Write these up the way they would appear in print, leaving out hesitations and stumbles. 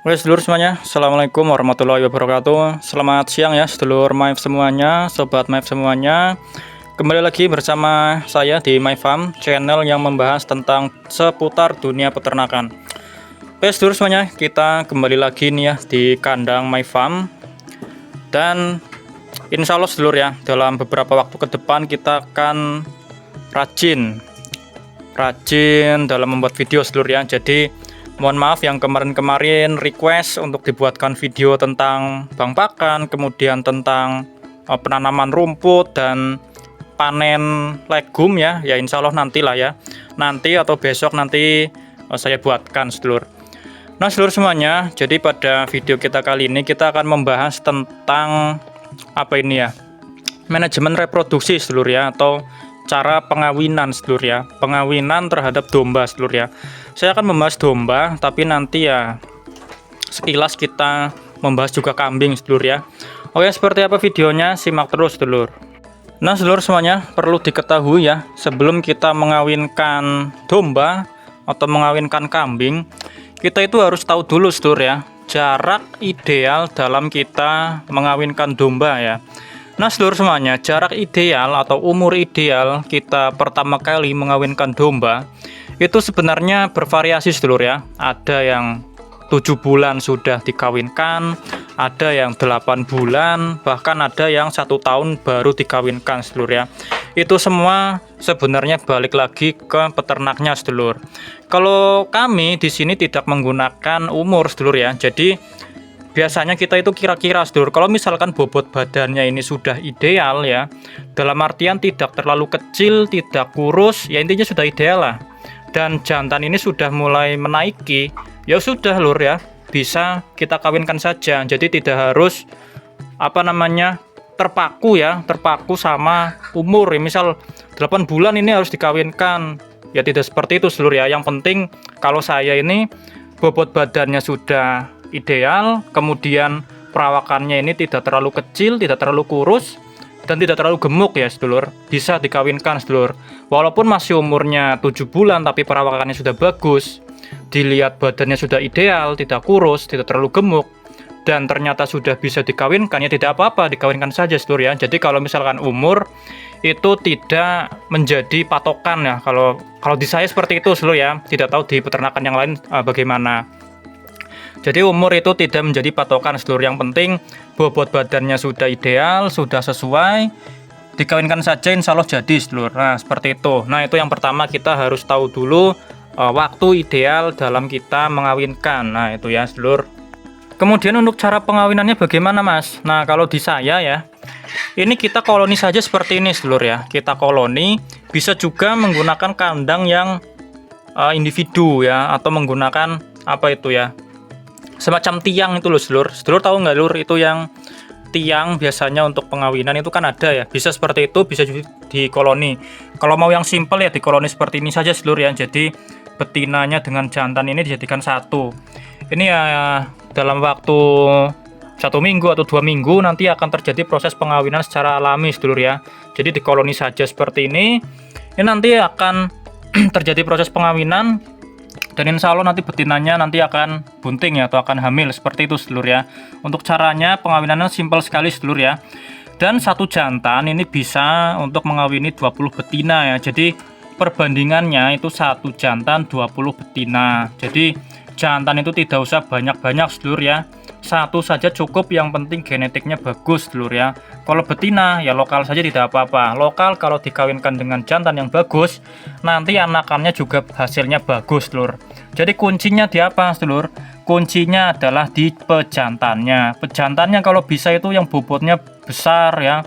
Oke sedulur semuanya, Assalamualaikum warahmatullahi wabarakatuh. Selamat siang ya sedulur MyF semuanya, sobat MyF semuanya. Kembali lagi bersama saya di MyFarm, channel yang membahas tentang seputar dunia peternakan. Oke sedulur semuanya, kita kembali lagi nih ya di kandang MyFarm. Dan insya Allah sedulur ya, dalam beberapa waktu ke depan kita akan rajin dalam membuat video sedulur ya. Jadi mohon maaf yang kemarin-kemarin request untuk dibuatkan video tentang bang pakan, kemudian tentang penanaman rumput dan panen legum ya. Ya insya Allah nantilah ya. Nanti atau besok nanti saya buatkan sedulur. Nah sedulur semuanya, jadi pada video kita kali ini kita akan membahas tentang apa ini ya, manajemen reproduksi sedulur ya, atau cara pengawinan sedulur ya, pengawinan terhadap domba sedulur ya. Saya akan membahas domba, tapi nanti ya sekilas kita membahas juga kambing sedulur ya. Oke, seperti apa videonya, simak terus sedulur. Nah sedulur semuanya, perlu diketahui ya, sebelum kita mengawinkan domba atau mengawinkan kambing, kita itu harus tahu dulu sedulur ya, jarak ideal dalam kita mengawinkan domba ya. Nah sedulur semuanya, jarak ideal atau umur ideal kita pertama kali mengawinkan domba itu sebenarnya bervariasi sedulur ya. Ada yang 7 bulan sudah dikawinkan, ada yang 8 bulan, bahkan ada yang 1 tahun baru dikawinkan sedulur ya. Itu semua sebenarnya balik lagi ke peternaknya sedulur. Kalau kami di sini tidak menggunakan umur sedulur ya. Jadi biasanya kita itu kira-kira sedulur, kalau misalkan bobot badannya ini sudah ideal ya, dalam artian tidak terlalu kecil, tidak kurus, ya intinya sudah ideal lah, dan jantan ini sudah mulai menaiki, ya sudah lur ya, bisa kita kawinkan saja. Jadi tidak harus terpaku ya, terpaku sama umur ya. Misal 8 bulan ini harus dikawinkan, ya tidak seperti itu sedulur ya. Yang penting kalau saya ini bobot badannya sudah ideal, kemudian perawakannya ini tidak terlalu kecil, tidak terlalu kurus, dan tidak terlalu gemuk ya sedulur, bisa dikawinkan sedulur. Walaupun masih umurnya 7 bulan tapi perawakannya sudah bagus, dilihat badannya sudah ideal, tidak kurus, tidak terlalu gemuk, dan ternyata sudah bisa dikawinkan, ya tidak apa-apa, dikawinkan saja sedulur ya. Jadi kalau misalkan umur itu tidak menjadi patokan ya, kalau di saya seperti itu sedulur ya, tidak tahu di peternakan yang lain bagaimana. Jadi umur itu tidak menjadi patokan sedulur, yang penting bobot badannya sudah ideal, sudah sesuai, dikawinkan saja insya Allah jadi sedulur. Nah seperti itu. Nah itu yang pertama, kita harus tahu dulu waktu ideal dalam kita mengawinkan. Nah itu ya sedulur. Kemudian untuk cara pengawinannya bagaimana mas? Nah kalau di saya ya, ini kita koloni saja seperti ini sedulur ya. Kita koloni, bisa juga menggunakan kandang yang individu ya, atau menggunakan apa itu ya, semacam tiang itu loh sedulur. Sedulur tahu nggak lur, itu yang tiang biasanya untuk pengawinan itu kan ada ya. Bisa seperti itu, bisa di koloni. Kalau mau yang simple ya di koloni seperti ini saja sedulur ya. Jadi betinanya dengan jantan ini dijadikan satu. Ini ya dalam waktu 1 minggu atau 2 minggu nanti akan terjadi proses pengawinan secara alami sedulur ya. Jadi di koloni saja seperti ini nanti akan terjadi proses pengawinan. Dan insya Allah nanti betinanya nanti akan bunting ya, atau akan hamil seperti itu sedulur ya. Untuk caranya pengawinannya simpel sekali sedulur ya. Dan satu jantan ini bisa untuk mengawini 20 betina ya. Jadi perbandingannya itu satu jantan 20 betina. Jadi jantan itu tidak usah banyak-banyak sedulur ya. Satu saja cukup, yang penting genetiknya bagus sedulur ya. Kalau betina ya lokal saja tidak apa-apa. Lokal kalau dikawinkan dengan jantan yang bagus, nanti anakannya juga hasilnya bagus sedulur. Jadi kuncinya di apa sedulur? Kuncinya adalah di pejantannya. Pejantannya kalau bisa itu yang bobotnya besar ya,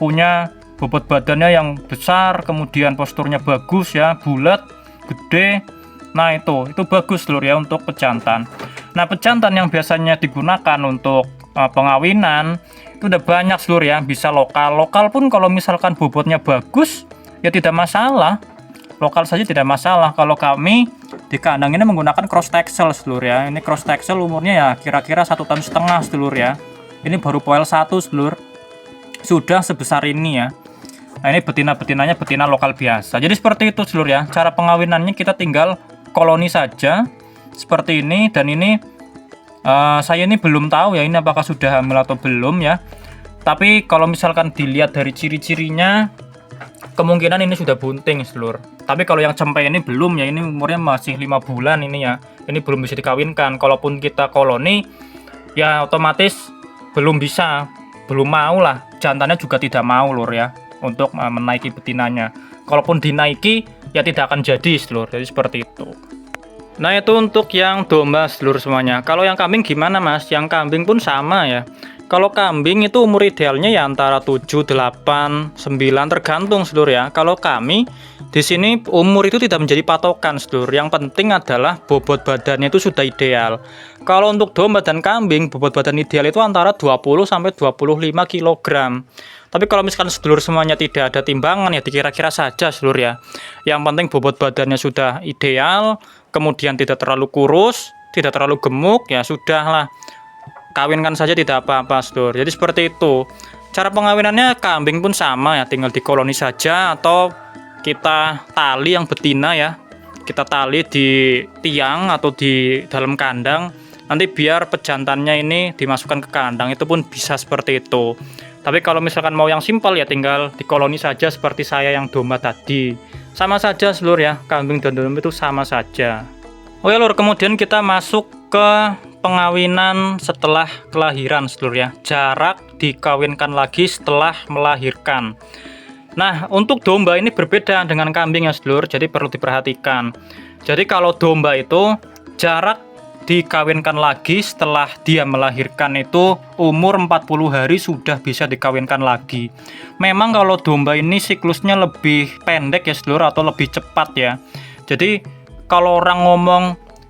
punya bobot badannya yang besar, kemudian posturnya bagus ya, bulat, gede. Nah itu bagus sedulur ya untuk pejantan. Nah pejantan yang biasanya digunakan untuk pengawinan itu udah banyak sedulur ya. Bisa lokal pun kalau misalkan bobotnya bagus ya tidak masalah, lokal saja tidak masalah. Kalau kami di kandang ini menggunakan cross texel sedulur ya. Ini cross texel umurnya ya kira-kira 1,5 tahun sedulur ya. Ini baru poel 1 sedulur, sudah sebesar ini ya. Nah ini betina-betinanya betina lokal biasa. Jadi seperti itu sedulur ya. Cara pengawinannya kita tinggal koloni saja seperti ini, dan ini Saya ini belum tahu ya ini apakah sudah hamil atau belum ya. Tapi kalau misalkan dilihat dari ciri-cirinya, kemungkinan ini sudah bunting sedulur. Tapi kalau yang cempe ini belum ya, ini umurnya masih 5 bulan ini ya. Ini belum bisa dikawinkan. Kalaupun kita koloni ya otomatis belum bisa, belum mau lah. Jantannya juga tidak mau lur ya untuk menaiki betinanya. Kalaupun dinaiki ya tidak akan jadi sedulur. Jadi seperti itu. Nah itu untuk yang domba sedulur semuanya. Kalau yang kambing gimana mas? Yang kambing pun sama ya. Kalau kambing itu umur idealnya ya antara 7, 8, 9 tergantung sedulur ya. Kalau kami di sini umur itu tidak menjadi patokan sedulur. Yang penting adalah bobot badannya itu sudah ideal. Kalau untuk domba dan kambing bobot badan ideal itu antara 20 sampai 25 kg. Tapi kalau misalkan sedulur semuanya tidak ada timbangan ya dikira-kira saja sedulur ya. Yang penting bobot badannya sudah ideal, kemudian tidak terlalu kurus, tidak terlalu gemuk ya sudahlah. Kawinkan saja tidak apa-apa sedulur. Jadi seperti itu. Cara pengawinannya kambing pun sama ya, tinggal dikoloni saja atau kita tali yang betina ya. Kita tali di tiang atau di dalam kandang. Nanti biar pejantannya ini dimasukkan ke kandang, itu pun bisa seperti itu. Tapi kalau misalkan mau yang simpel ya tinggal dikoloni saja seperti saya yang domba tadi. Sama saja sedulur ya, kambing dan domba itu sama saja. Oke lur, kemudian kita masuk ke pengawinan setelah kelahiran sedulur ya. Jarak dikawinkan lagi setelah melahirkan. Nah, untuk domba ini berbeda dengan kambing ya sedulur, jadi perlu diperhatikan. Jadi kalau domba itu jarak dikawinkan lagi setelah dia melahirkan itu umur 40 hari sudah bisa dikawinkan lagi. Memang kalau domba ini siklusnya lebih pendek ya sedulur atau lebih cepat ya. Jadi kalau orang ngomong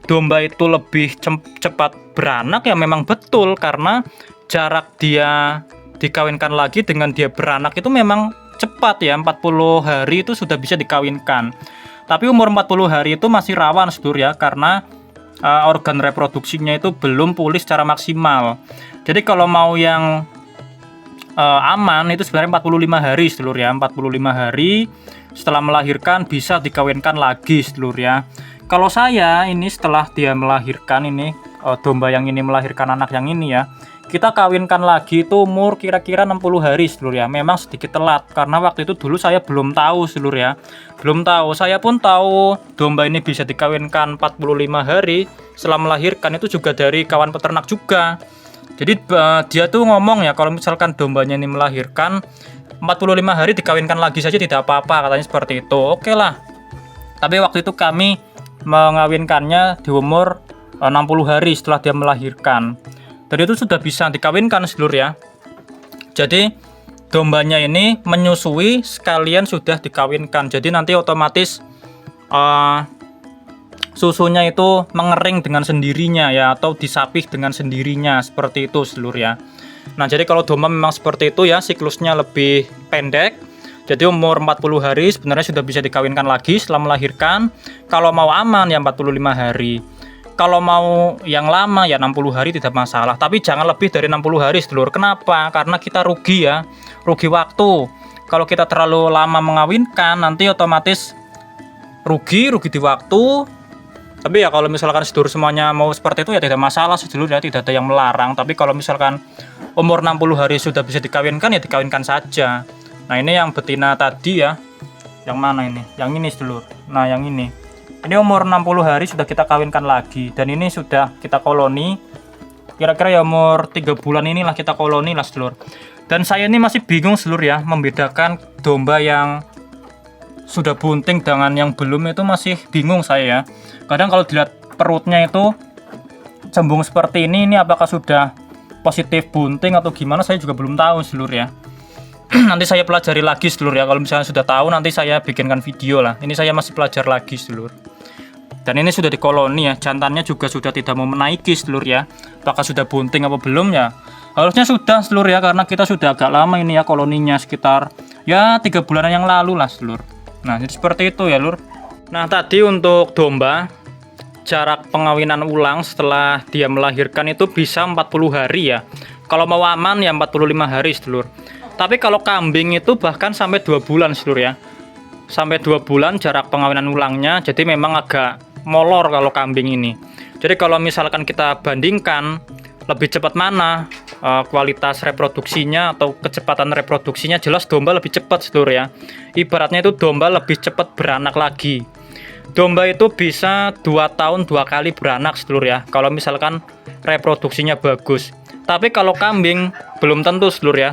domba itu lebih cepat beranak ya memang betul, karena jarak dia dikawinkan lagi dengan dia beranak itu memang cepat ya, 40 hari itu sudah bisa dikawinkan. Tapi umur 40 hari itu masih rawan sedulur ya, karena organ reproduksinya itu belum pulih secara maksimal. Jadi kalau mau yang aman itu sebenarnya 45 hari sedulur ya. 45 hari setelah melahirkan bisa dikawinkan lagi sedulur ya. Kalau saya ini setelah dia melahirkan ini, domba yang ini melahirkan anak yang ini ya, kita kawinkan lagi itu umur kira-kira 60 hari sedulur ya. Memang sedikit telat karena waktu itu dulu saya belum tahu sedulur ya. Belum tahu. Saya pun tahu domba ini bisa dikawinkan 45 hari setelah melahirkan itu juga dari kawan peternak juga. Jadi dia tuh ngomong ya kalau misalkan dombanya ini melahirkan 45 hari dikawinkan lagi saja tidak apa-apa, katanya seperti itu. Oke lah. Tapi waktu itu kami mengawinkannya di umur 60 hari setelah dia melahirkan. Dan itu sudah bisa dikawinkan sedulur ya. Jadi dombanya ini menyusui sekalian sudah dikawinkan. Jadi nanti otomatis susunya itu mengering dengan sendirinya ya, atau disapih dengan sendirinya seperti itu sedulur ya. Nah jadi kalau domba memang seperti itu ya, siklusnya lebih pendek. Jadi umur 40 hari sebenarnya sudah bisa dikawinkan lagi setelah melahirkan. Kalau mau aman ya 45 hari. Kalau mau yang lama ya 60 hari tidak masalah. Tapi jangan lebih dari 60 hari sedulur. Kenapa? Karena kita rugi ya. Rugi waktu. Kalau kita terlalu lama mengawinkan nanti otomatis rugi di waktu. Tapi ya kalau misalkan sedulur semuanya mau seperti itu ya tidak masalah sedulur ya, tidak ada yang melarang. Tapi kalau misalkan umur 60 hari sudah bisa dikawinkan ya dikawinkan saja. Nah ini yang betina tadi ya. Yang mana ini? Yang ini sedulur. Nah yang ini. Ini umur 60 hari sudah kita kawinkan lagi. Dan ini sudah kita koloni. Kira-kira ya umur 3 bulan inilah kita koloni lah sedulur. Dan saya ini masih bingung sedulur ya, membedakan domba yang sudah bunting dengan yang belum, itu masih bingung saya ya. Kadang kalau dilihat perutnya itu cembung seperti ini apakah sudah positif bunting atau gimana, saya juga belum tahu sedulur ya. Nanti saya pelajari lagi sedulur ya. Kalau misalnya sudah tahu nanti saya bikinkan video lah. Ini saya masih belajar lagi sedulur. Dan ini sudah dikoloni ya. Jantannya juga sudah tidak mau menaiki sedulur ya. Apakah sudah bunting apa belum ya? Harusnya sudah sedulur ya, karena kita sudah agak lama ini ya koloninya, sekitar ya 3 bulanan yang lalu lah sedulur. Nah jadi seperti itu ya lur. Nah tadi untuk domba, jarak pengawinan ulang setelah dia melahirkan itu bisa 40 hari ya. Kalau mau aman ya 45 hari sedulur. Tapi kalau kambing itu bahkan sampai 2 bulan sedulur ya. Sampai 2 bulan jarak pengawinan ulangnya. Jadi memang agak molor kalau kambing ini. Jadi kalau misalkan kita bandingkan lebih cepat mana kualitas reproduksinya atau kecepatan reproduksinya, jelas domba lebih cepat seluruh ya. Ibaratnya itu domba lebih cepat beranak lagi. Domba itu bisa 2 tahun 2 kali beranak seluruh ya, kalau misalkan reproduksinya bagus. Tapi kalau kambing belum tentu seluruh ya,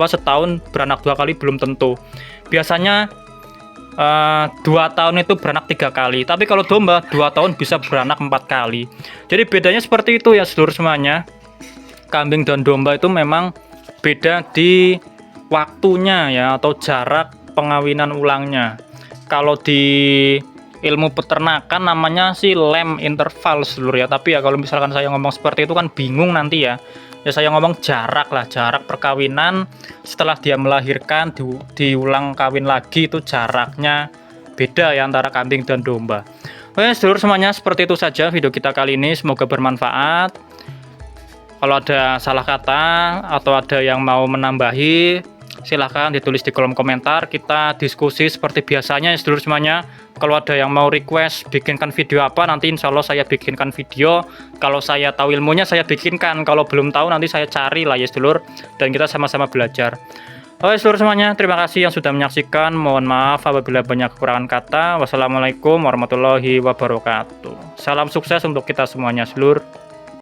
setahun beranak 2 kali belum tentu. Biasanya 2 tahun itu beranak 3 kali, tapi kalau domba 2 tahun bisa beranak 4 kali. Jadi bedanya seperti itu ya seluruh semuanya. Kambing dan domba itu memang beda di waktunya ya, atau jarak pengawinan ulangnya. Kalau di ilmu peternakan namanya sih lem interval seluruh ya, tapi ya kalau misalkan saya ngomong seperti itu kan bingung nanti ya. Ya saya ngomong jarak lah, jarak perkawinan setelah dia melahirkan diulang kawin lagi, itu jaraknya beda ya antara kambing dan domba. Oke seluruh semuanya, seperti itu saja video kita kali ini, semoga bermanfaat. Kalau ada salah kata atau ada yang mau menambahi, silahkan ditulis di kolom komentar, kita diskusi seperti biasanya ya seluruh semuanya. Kalau ada yang mau request bikinkan video apa, nanti insya Allah saya bikinkan video. Kalau saya tahu ilmunya saya bikinkan, kalau belum tahu nanti saya cari lah ya seluruh, dan kita sama-sama belajar. Oke seluruh semuanya, terima kasih yang sudah menyaksikan. Mohon maaf apabila banyak kekurangan kata. Wassalamualaikum warahmatullahi wabarakatuh. Salam sukses untuk kita semuanya seluruh.